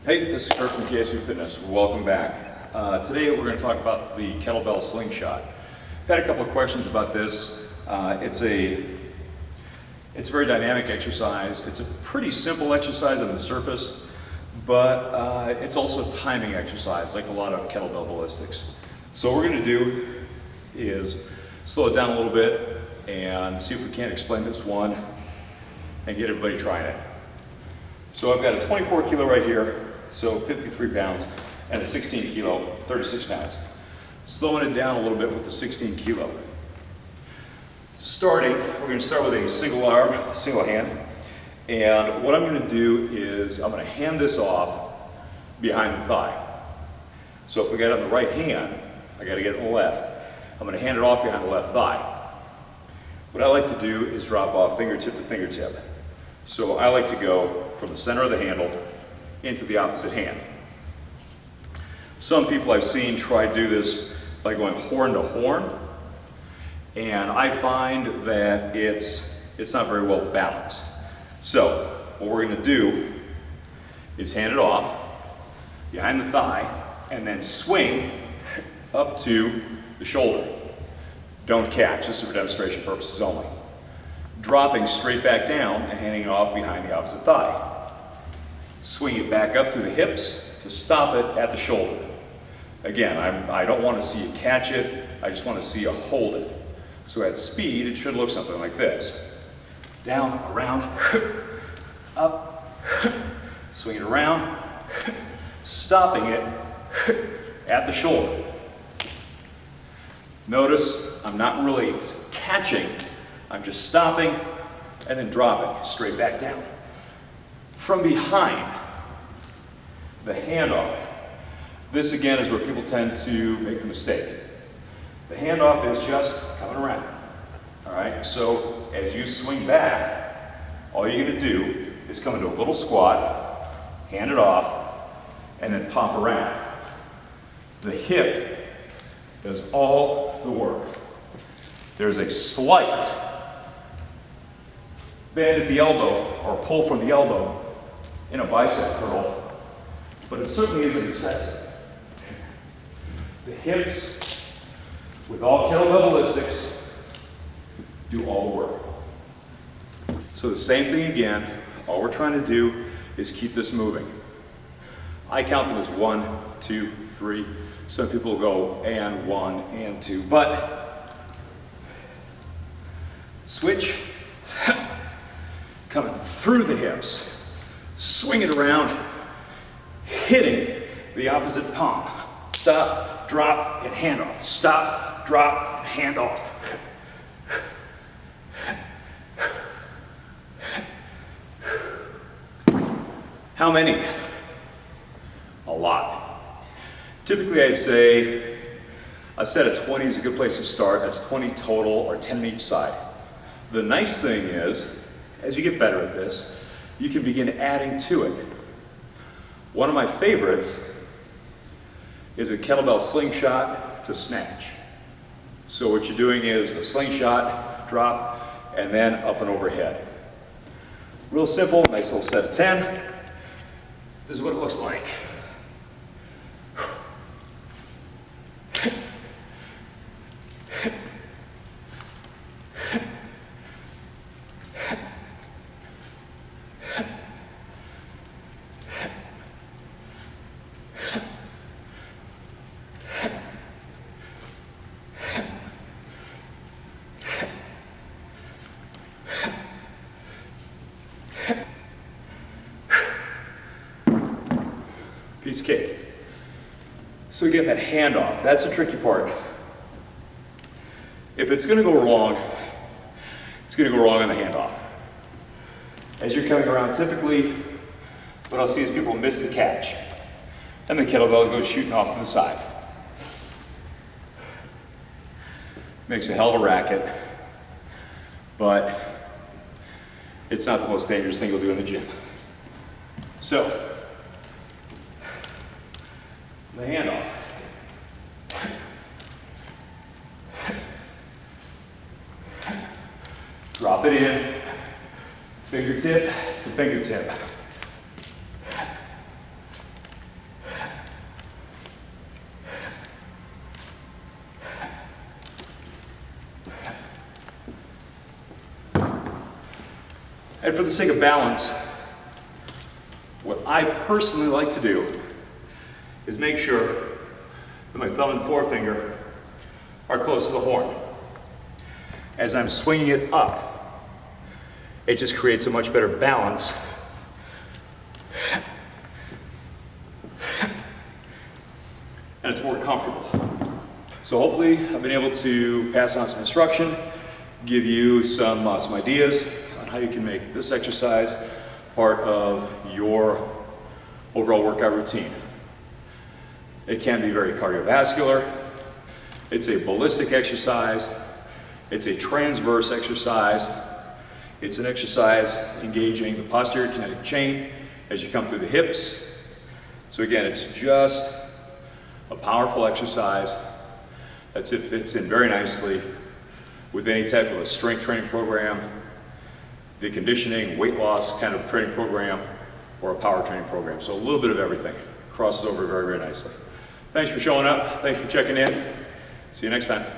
Hey, this is Kurt from KSU Fitness. Welcome back. Today we're going to talk about the Kettlebell Slingshot. I've had a couple of questions about this. It's a very dynamic exercise. It's a pretty simple exercise on the surface, but it's also a timing exercise, like a lot of kettlebell ballistics. So what we're going to do is slow it down a little bit and see if we can't explain this one and get everybody trying it. So I've got a 24 kilo right here, so 53 pounds, and a 16 kilo, 36 pounds. Slowing it down a little bit with the 16 kilo. We're going to start with a single arm, single hand, and what I'm going to do is I'm going to hand this off behind the thigh. So if we got it on the right hand, I got to get it on the left. I'm going to hand it off behind the left thigh. What I like to do is drop off fingertip to fingertip. So I like to go from the center of the handle into the opposite hand. Some people I've seen try to do this by going horn to horn, and I find that it's not very well balanced. So what we're going to do is hand it off behind the thigh and then swing up to the shoulder. Don't catch, this is for demonstration purposes only. Dropping straight back down and handing it off behind the opposite thigh. Swing it back up through the hips to stop it at the shoulder. Again, I don't want to see you catch it, I just want to see you hold it. So at speed, it should look something like this. Down, around, up, swing it around, stopping it at the shoulder. Notice I'm not really catching, I'm just stopping and then dropping straight back down. From behind, the handoff. This again is where people tend to make the mistake. The handoff is just coming around. All right, so as you swing back, all you're going to do is come into a little squat, hand it off, and then pop around. The hip does all the work. There's a slight bend at the elbow or pull from the elbow in a bicep curl, but it certainly isn't excessive. The hips, with all kettlebell ballistics, do all the work. So the same thing again, all we're trying to do is keep this moving. I count them as 1, 2, 3. Some people go and 1 and 2, but switch, coming through the hips, swing it around, hitting the opposite palm. Stop, drop, and hand off. Stop, drop, and hand off. How many? A lot. Typically I'd say a set of 20 is a good place to start. That's 20 total or 10 on each side. The nice thing is, as you get better at this, you can begin adding to it. One of my favorites is a kettlebell slingshot to snatch. So what you're doing is a slingshot, drop, and then up and overhead. Real simple, nice little set of 10. This is what it looks like. Piece of cake. So again, that handoff, that's the tricky part. If it's going to go wrong, it's going to go wrong on the handoff. As you're coming around, typically what I'll see is people miss the catch and the kettlebell goes shooting off to the side. Makes a hell of a racket, but it's not the most dangerous thing you'll do in the gym. So, the handoff. Drop it in, fingertip to fingertip. And for the sake of balance, what I personally like to do is make sure that my thumb and forefinger are close to the horn. As I'm swinging it up, it just creates a much better balance. And it's more comfortable. So hopefully I've been able to pass on some instruction, give you some ideas on how you can make this exercise part of your overall workout routine. It can be very cardiovascular. It's a ballistic exercise. It's a transverse exercise. It's an exercise engaging the posterior kinetic chain as you come through the hips. So again, it's just a powerful exercise that fits in very nicely with any type of a strength training program, the conditioning, weight loss kind of training program, or a power training program. So a little bit of everything crosses over very, very nicely. Thanks for showing up. Thanks for checking in. See you next time.